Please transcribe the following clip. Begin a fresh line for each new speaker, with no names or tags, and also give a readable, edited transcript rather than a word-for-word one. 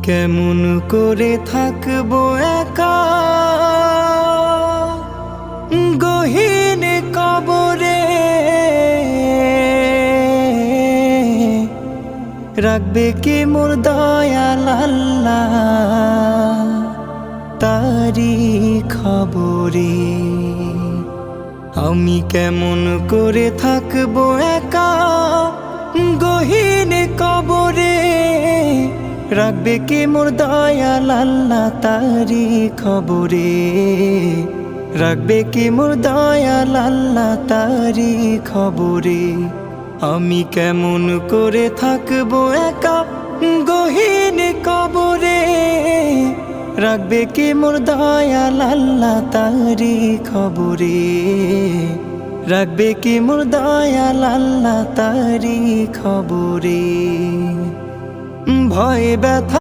কেমন করে থাকবো একা গহীন কবরে, রাখবে কি মোর দয়াল আল্লাহ তারি খবরে। আমি কেমন করে থাকবো একা গহীন কবরে, রাখবে কি মোর দয়াল আল্লাহ তারি খবরে, রাখবে কি মোর দয়াল আল্লাহ তারি খবরে। আমি কেমন করে থাকবো একা গহীন কবরে, রাখবে কি মোর দয়াল আল্লাহ তারি খবরে, রাখবে কি মোর দয়াল আল্লাহ তারি খবরে। ভয় ব্যথা